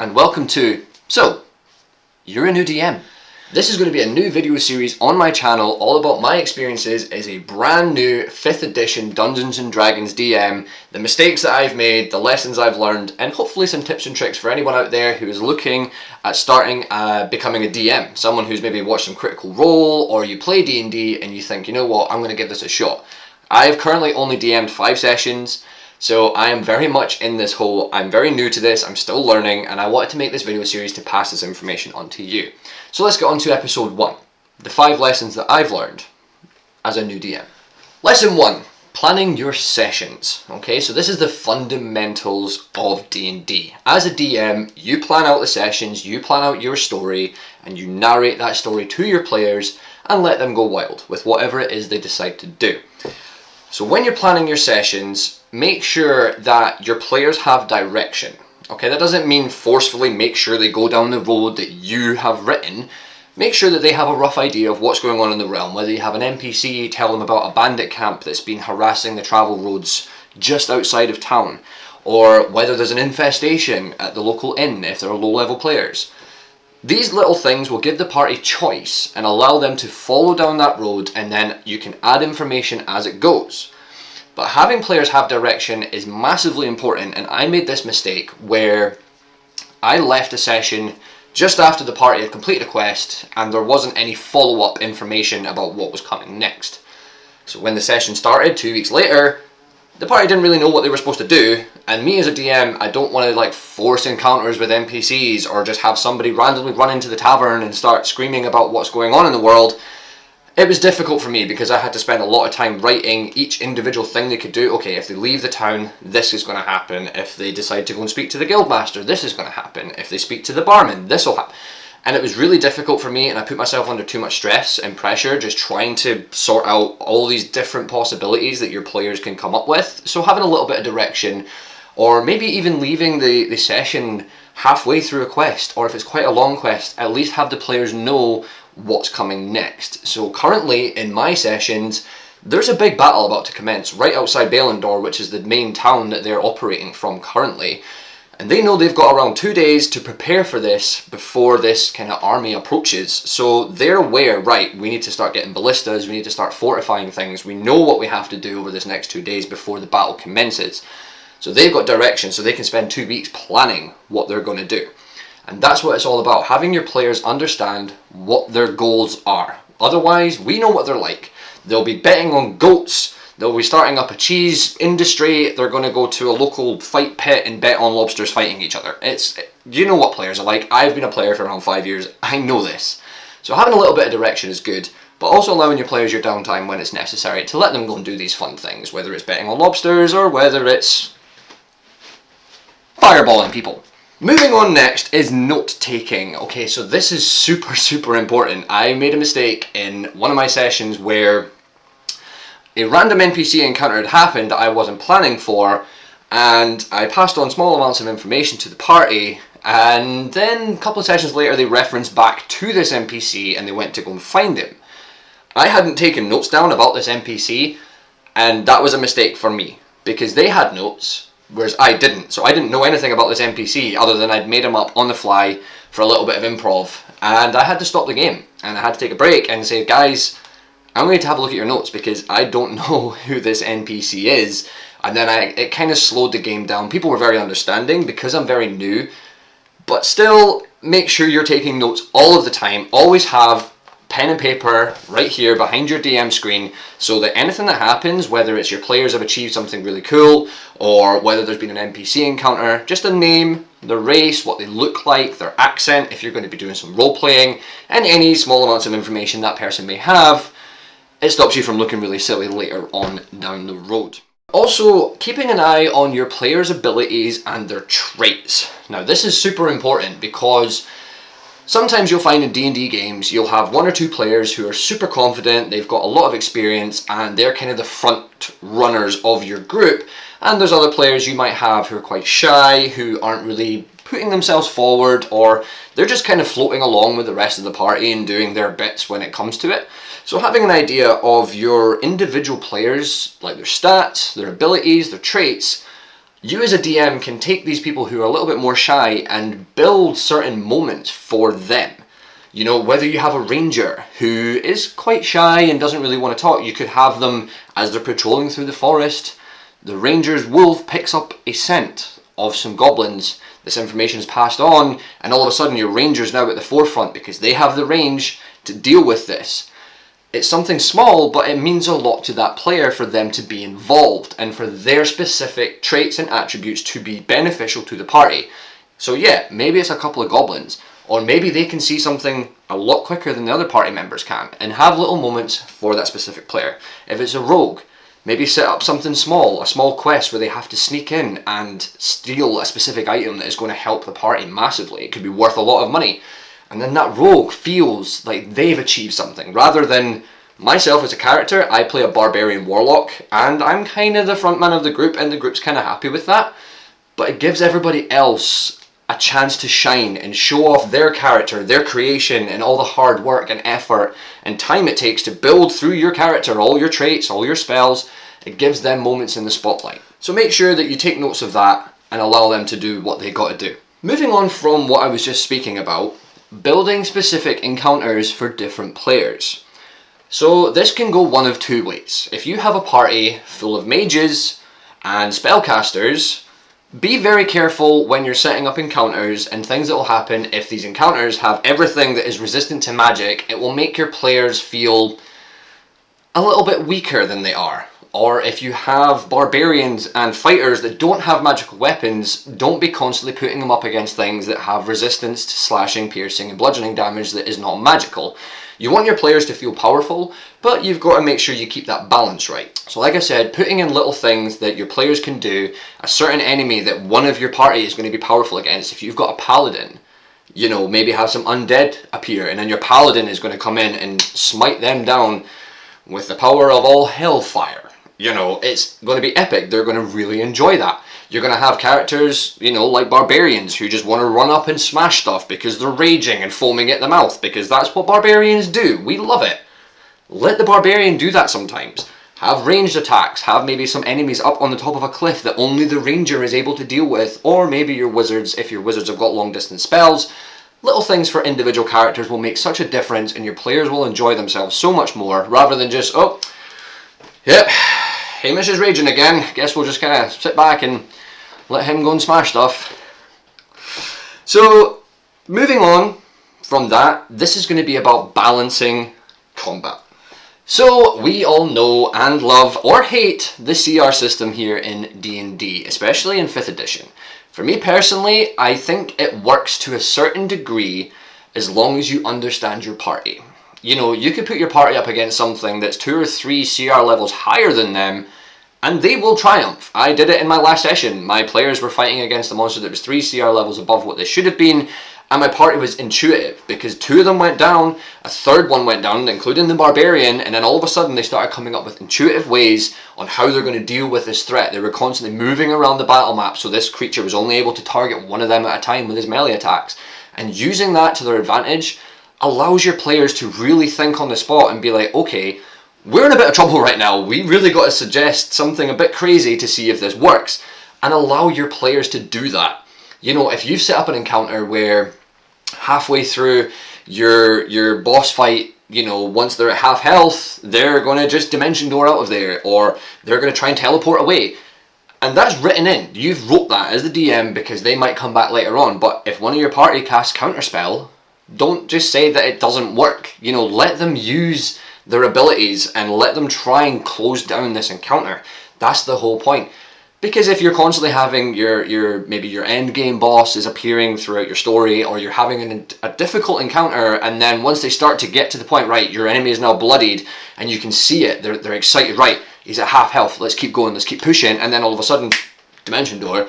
and welcome to So, You're a New DM. This is going to be a new video series on my channel all about my experiences as a brand new 5th edition Dungeons & Dragons DM, the mistakes that I've made, the lessons I've learned, and hopefully some tips and tricks for anyone out there who is looking at starting becoming a DM. Someone who's maybe watched some Critical Role, or you play D&D and you think, you know what, I'm going to give this a shot. I've currently only DM'd 5 sessions, so I am very much in this hole. I'm very new to this, I'm still learning, and I wanted to make this video series to pass this information on to you. So let's get on to episode 1, the 5 lessons that I've learned as a new DM. Lesson 1, planning your sessions. Okay, so this is the fundamentals of D&D. As a DM, you plan out the sessions, you plan out your story, and you narrate that story to your players and let them go wild with whatever it is they decide to do. So when you're planning your sessions, make sure that your players have direction. Okay, that doesn't mean forcefully make sure they go down the road that you have written. Make sure that they have a rough idea of what's going on in the realm. Whether you have an NPC, tell them about a bandit camp that's been harassing the travel roads just outside of town. Or whether there's an infestation at the local inn if they're low-level players. These little things will give the party choice and allow them to follow down that road, and then you can add information as it goes. But having players have direction is massively important, and I made this mistake where I left a session just after the party had completed a quest and there wasn't any follow-up information about what was coming next. So when the session started 2 weeks later, the party didn't really know what they were supposed to do, and me as a DM, I don't want to force encounters with NPCs or just have somebody randomly run into the tavern and start screaming about what's going on in the world. It was difficult for me because I had to spend a lot of time writing each individual thing they could do. Okay, if they leave the town, this is going to happen. If they decide to go and speak to the guildmaster, this is going to happen. If they speak to the barman, this will happen. And it was really difficult for me, and I put myself under too much stress and pressure just trying to sort out all these different possibilities that your players can come up with. So having a little bit of direction, or maybe even leaving the session halfway through a quest, or if it's quite a long quest, at least have the players know what's coming next. So currently in my sessions, there's a big battle about to commence right outside Baelendor, which is the main town that they're operating from currently. And they know they've got around 2 days to prepare for this before this kind of army approaches. So they're aware, right, we need to start getting ballistas, we need to start fortifying things, we know what we have to do over this next 2 days before the battle commences. So they've got direction, so they can spend 2 weeks planning what they're going to do. And that's what it's all about, having your players understand what their goals are. Otherwise, we know what they're like. They'll be betting on goats, they'll be starting up a cheese industry, they're going to go to a local fight pit and bet on lobsters fighting each other. You know what players are like. I've been a player for around 5 years, I know this. So having a little bit of direction is good, but also allowing your players your downtime when it's necessary to let them go and do these fun things, whether it's betting on lobsters or whether it's fireballing people. Moving on next is note-taking. Okay, so this is super important. I made a mistake in one of my sessions where a random NPC encounter had happened that I wasn't planning for, and I passed on small amounts of information to the party, and then a couple of sessions later they referenced back to this NPC and they went to go and find him. I hadn't taken notes down about this NPC, and that was a mistake for me, because they had notes, whereas I didn't. So I didn't know anything about this NPC other than I'd made him up on the fly for a little bit of improv, and I had to stop the game and I had to take a break and say, guys, I'm going to have a look at your notes because I don't know who this NPC is. And then it kind of slowed the game down. People were very understanding because I'm very new, but still make sure you're taking notes all of the time. Always have pen and paper right here behind your DM screen, so that anything that happens, whether it's your players have achieved something really cool, or whether there's been an NPC encounter, just a name, their race, what they look like, their accent, if you're going to be doing some role playing, and any small amounts of information that person may have, it stops you from looking really silly later on down the road. Also, keeping an eye on your players' abilities and their traits. Now this is super important because sometimes you'll find in D&D games, you'll have 1 or 2 players who are super confident, they've got a lot of experience, and they're kind of the front runners of your group. And there's other players you might have who are quite shy, who aren't really putting themselves forward, or they're just kind of floating along with the rest of the party and doing their bits when it comes to it. So having an idea of your individual players, like their stats, their abilities, their traits, You as a DM can take these people who are a little bit more shy and build certain moments for them. You know, whether you have a ranger who is quite shy and doesn't really want to talk, you could have them as they're patrolling through the forest. The ranger's wolf picks up a scent of some goblins. This information is passed on, and all of a sudden your ranger's now at the forefront because they have the range to deal with this. It's something small, but it means a lot to that player for them to be involved and for their specific traits and attributes to be beneficial to the party. So yeah, maybe it's a couple of goblins, or maybe they can see something a lot quicker than the other party members can and have little moments for that specific player. If it's a rogue, maybe set up something small, a small quest where they have to sneak in and steal a specific item that is going to help the party massively. It could be worth a lot of money. And then that rogue feels like they've achieved something. Rather than myself as a character, I play a barbarian warlock, and I'm kind of the front man of the group, and the group's kind of happy with that. But it gives everybody else a chance to shine and show off their character, their creation, and all the hard work and effort and time it takes to build through your character, all your traits, all your spells. It gives them moments in the spotlight. So make sure that you take notes of that and allow them to do what they got to do. Moving on from what I was just speaking about, building specific encounters for different players. So this can go one of two ways. If you have a party full of mages and spellcasters, be very careful when you're setting up encounters and things that will happen. If these encounters have everything that is resistant to magic, it will make your players feel a little bit weaker than they are. Or if you have barbarians and fighters that don't have magical weapons, don't be constantly putting them up against things that have resistance to slashing, piercing, and bludgeoning damage that is not magical. You want your players to feel powerful, but you've got to make sure you keep that balance right. So like I said, putting in little things that your players can do, a certain enemy that one of your party is going to be powerful against. If you've got a paladin, you know, maybe have some undead appear, and then your paladin is going to come in and smite them down with the power of all hellfire. You know, it's going to be epic. They're going to really enjoy that. You're going to have characters, you know, like barbarians who just want to run up and smash stuff because they're raging and foaming at the mouth, because that's what barbarians do. We love it. Let the barbarian do that sometimes. Have ranged attacks. Have maybe some enemies up on the top of a cliff that only the ranger is able to deal with, or maybe your wizards, if your wizards have got long distance spells. Little things for individual characters will make such a difference, and your players will enjoy themselves so much more, rather than just, oh, yep, Hamish is raging again. Guess we'll just kind of sit back and let him go and smash stuff. So, moving on from that, this is going to be about balancing combat. So, we all know and love or hate the CR system here in D&D, especially in 5th edition. For me personally, I think it works to a certain degree as long as you understand your party. You know, you could put your party up against something that's 2 or 3 CR levels higher than them, and they will triumph. I did it in my last session. My players were fighting against a monster that was 3 CR levels above what they should have been, and my party was intuitive, because 2 of them went down, a third one went down, including the barbarian, and then all of a sudden they started coming up with intuitive ways on how they're going to deal with this threat. They were constantly moving around the battle map, so this creature was only able to target one of them at a time with his melee attacks. And using that to their advantage allows your players to really think on the spot and be like, okay, we're in a bit of trouble right now. We really got to suggest something a bit crazy to see if this works. And allow your players to do that. You know, if you've set up an encounter where halfway through your boss fight, you know, once they're at half health, they're going to just dimension door out of there, or they're going to try and teleport away. And that's written in. You've wrote that as the DM because they might come back later on. But if one of your party casts counterspell, don't just say that it doesn't work. You know, let them use their abilities and let them try and close down this encounter. That's the whole point. Because if you're constantly having maybe your end game boss is appearing throughout your story, or you're having a difficult encounter, and then once they start to get to the point, right, your enemy is now bloodied, and you can see it, they're excited, right, he's at half health, let's keep going, let's keep pushing, and then all of a sudden, dimension door,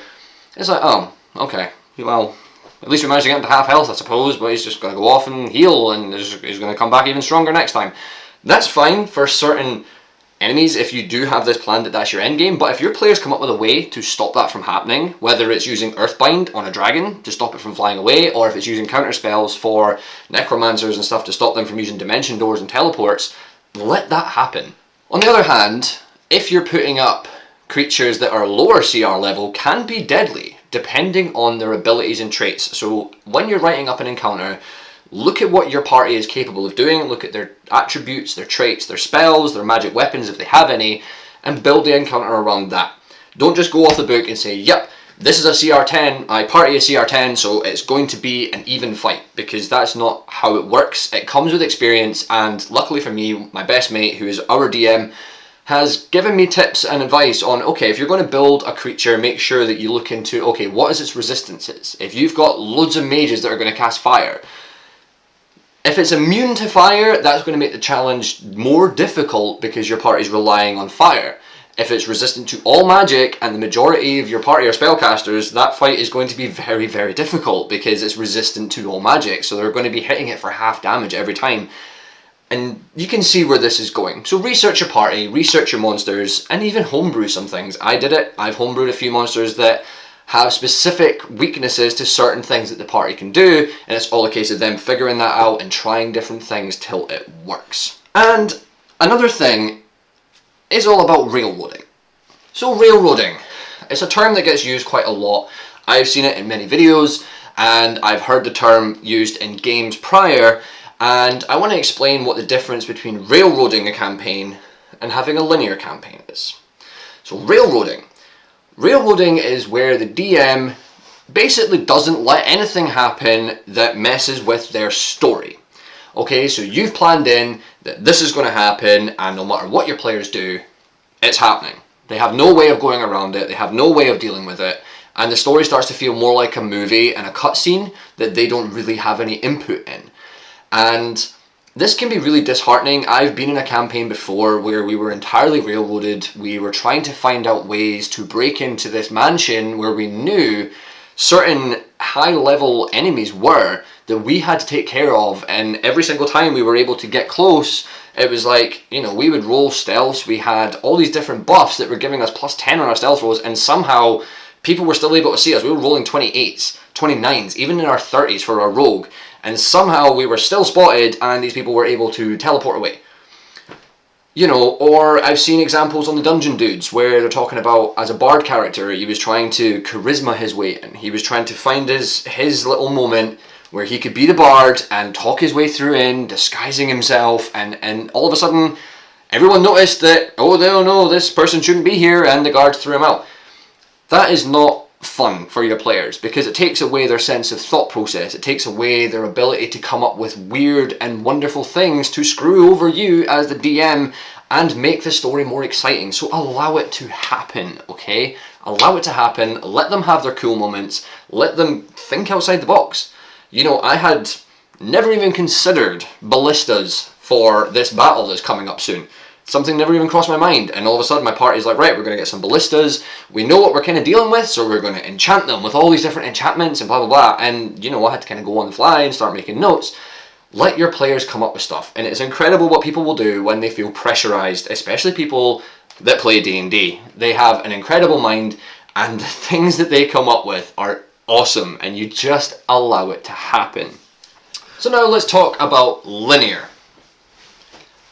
it's like, oh, okay, well, at least we managed to get him to half health, I suppose, but he's just going to go off and heal, and he's going to come back even stronger next time. That's fine for certain enemies if you do have this planned that that's your end game, but if your players come up with a way to stop that from happening, whether it's using Earthbind on a dragon to stop it from flying away, or if it's using counter spells for necromancers and stuff to stop them from using dimension doors and teleports, let that happen. On the other hand, if you're putting up creatures that are lower CR level can be deadly, depending on their abilities and traits. So when you're writing up an encounter, look at what your party is capable of doing, look at their attributes, their traits, their spells, their magic weapons if they have any, and build the encounter around that. Don't just go off the book and say, yep, this is a CR10, my party is CR10, so it's going to be an even fight, because that's not how it works. It comes with experience, and luckily for me, my best mate, who is our DM, has given me tips and advice on, okay, if you're going to build a creature, make sure that you look into, okay, what is its resistances? If you've got loads of mages that are going to cast fire, if it's immune to fire, that's going to make the challenge more difficult because your party's relying on fire. If it's resistant to all magic and the majority of your party are spellcasters, that fight is going to be very, very difficult because it's resistant to all magic. So they're going to be hitting it for half damage every time. And you can see where this is going. So research your party, research your monsters, and even homebrew some things. I did it. I've homebrewed a few monsters that have specific weaknesses to certain things that the party can do, and it's all a case of them figuring that out and trying different things till it works. And another thing is all about railroading. So railroading, it's a term that gets used quite a lot. I've seen it in many videos, and I've heard the term used in games prior, and I want to explain what the difference between railroading a campaign and having a linear campaign is. So railroading. Railroading is where the DM basically doesn't let anything happen that messes with their story. Okay, so you've planned in that this is going to happen, and no matter what your players do, it's happening. They have no way of going around it, they have no way of dealing with it, and the story starts to feel more like a movie and a cutscene that they don't really have any input in. And this can be really disheartening. I've been in a campaign before where we were entirely railroaded. We were trying to find out ways to break into this mansion where we knew certain high-level enemies were that we had to take care of, and every single time we were able to get close, it was like, you know, we would roll stealths. We had all these different buffs that were giving us +10 on our stealth rolls, and somehow people were still able to see us. We were rolling 28s, 29s, even in our 30s for our rogue, and somehow we were still spotted, and these people were able to teleport away. You know, or I've seen examples on the Dungeon Dudes where they're talking about, as a bard character, he was trying to charisma his way in. He was trying to find his little moment where he could be the bard and talk his way through in, disguising himself, and all of a sudden everyone noticed that, oh no, this person shouldn't be here, and the guards threw him out. That is not fun for your players, because it takes away their sense of thought process. It takes away their ability to come up with weird and wonderful things to screw over you as the DM and make the story more exciting. So allow it to happen, okay? Allow it to happen. Let them have their cool moments. Let them think outside the box. You know, I had never even considered ballistas for this battle that's coming up soon. Something never even crossed my mind, and all of a sudden my party's like, right, we're going to get some ballistas, we know what we're kind of dealing with, so we're going to enchant them with all these different enchantments and blah blah blah. And you know, I had to kind of go on the fly and start making notes. Let your players come up with stuff, and it's incredible what people will do when they feel pressurized, especially people that play D&D. They have an incredible mind, and the things that they come up with are awesome, and you just allow it to happen. So now let's talk about linear.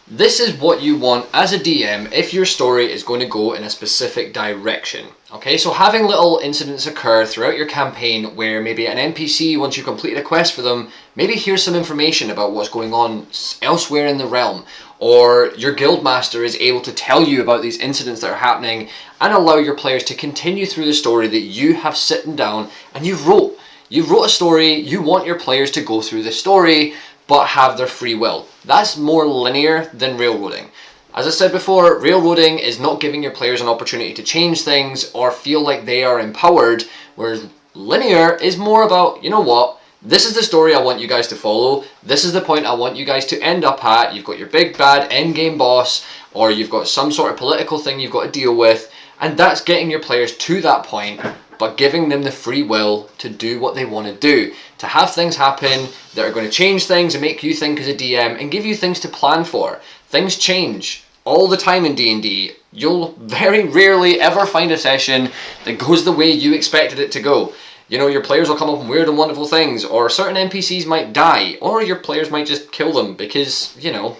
This is what you want as a DM if your story is going to go in a specific direction. Okay, so having little incidents occur throughout your campaign where maybe an NPC, once you complete a quest for them, maybe hears some information about what's going on elsewhere in the realm, or your guildmaster is able to tell you about these incidents that are happening and allow your players to continue through the story that you have sitting down and you've wrote. You've wrote a story, you want your players to go through the story but have their free will. That's more linear than railroading. As I said before, railroading is not giving your players an opportunity to change things or feel like they are empowered, whereas linear is more about, you know what, this is the story I want you guys to follow, this is the point I want you guys to end up at, you've got your big bad endgame boss, or you've got some sort of political thing you've got to deal with, and that's getting your players to that point, but giving them the free will to do what they want to do, to have things happen that are going to change things and make you think as a DM and give you things to plan for. Things change all the time in D&D. You'll very rarely ever find a session that goes the way you expected it to go. You know, your players will come up with weird and wonderful things, or certain NPCs might die, or your players might just kill them because, you know,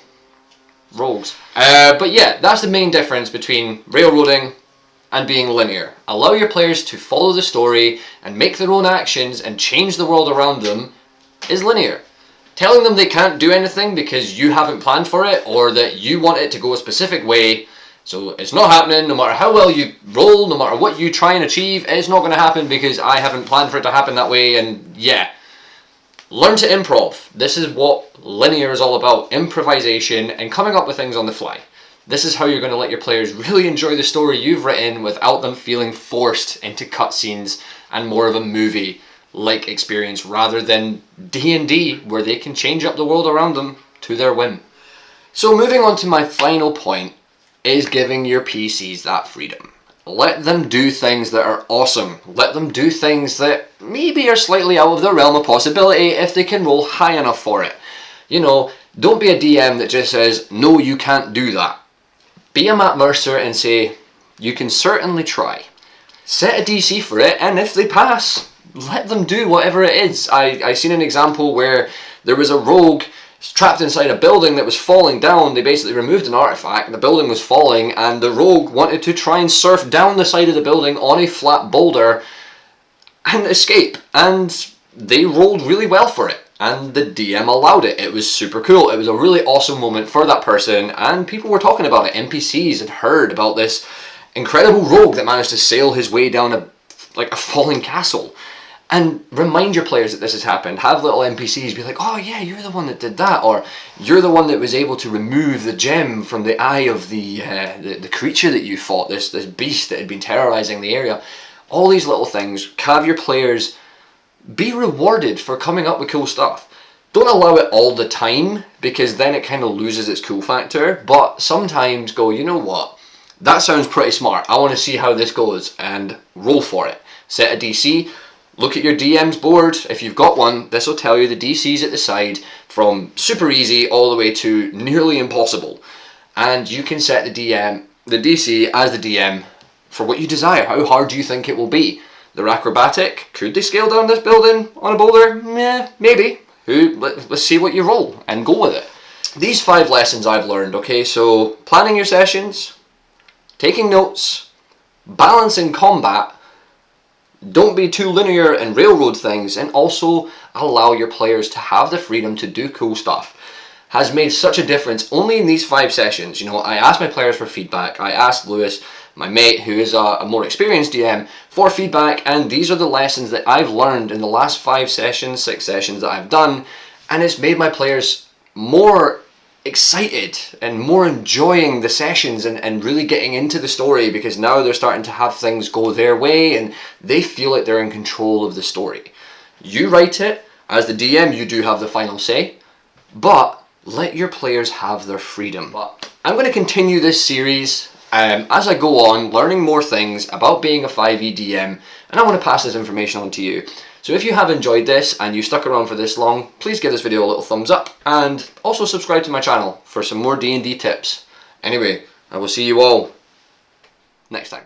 rogues. But yeah, that's the main difference between railroading and being linear. Allow your players to follow the story and make their own actions and change the world around them is linear. Telling them they can't do anything because you haven't planned for it or that you want it to go a specific way, so it's not happening, no matter how well you roll, no matter what you try and achieve, it's not going to happen because I haven't planned for it to happen that way, and yeah. Learn to improv. This is what linear is all about, improvisation and coming up with things on the fly. This is how you're going to let your players really enjoy the story you've written without them feeling forced into cutscenes and more of a movie-like experience rather than D&D where they can change up the world around them to their whim. So moving on to my final point is giving your PCs that freedom. Let them do things that are awesome. Let them do things that maybe are slightly out of the realm of possibility if they can roll high enough for it. You know, don't be a DM that just says, no, you can't do that. Be a Matt Mercer and say, you can certainly try. Set a DC for it, and if they pass, let them do whatever it is. I seen an example where there was a rogue trapped inside a building that was falling down. They basically removed an artifact, the building was falling, and the rogue wanted to try and surf down the side of the building on a flat boulder and escape. And they rolled really well for it, and the DM allowed it. It was super cool. It was a really awesome moment for that person, and people were talking about it. NPCs had heard about this incredible rogue that managed to sail his way down a falling castle. And remind your players that this has happened. Have little NPCs be like, oh yeah, you're the one that did that, or you're the one that was able to remove the gem from the eye of the creature that you fought, this beast that had been terrorizing the area. All these little things, have your players be rewarded for coming up with cool stuff. Don't allow it all the time, because then it kind of loses its cool factor, but sometimes go, you know what, that sounds pretty smart, I want to see how this goes, and roll for it. Set a DC. Look at your DM's board. If you've got one, this will tell you the DCs at the side from super easy all the way to nearly impossible. And you can set the DC as the DM for what you desire. How hard do you think it will be? They're acrobatic. Could they scale down this building on a boulder? Meh, maybe. Let's see what you roll and go with it. These 5 lessons I've learned, okay? So planning your sessions, taking notes, balancing combat, don't be too linear and railroad things, and also allow your players to have the freedom to do cool stuff, has made such a difference only in these 5 sessions. You know, I asked my players for feedback. I asked Lewis, my mate, who is a more experienced DM, for feedback, and these are the lessons that I've learned in the last 5 sessions, 6 sessions that I've done, and it's made my players more excited and more enjoying the sessions and really getting into the story, because now they're starting to have things go their way and they feel like they're in control of the story. You write it. As the DM, you do have the final say, but let your players have their freedom. But I'm going to continue this series as I go on, learning more things about being a 5e DM, and I want to pass this information on to you. So if you have enjoyed this and you stuck around for this long, please give this video a little thumbs up and also subscribe to my channel for some more D&D tips. Anyway, I will see you all next time.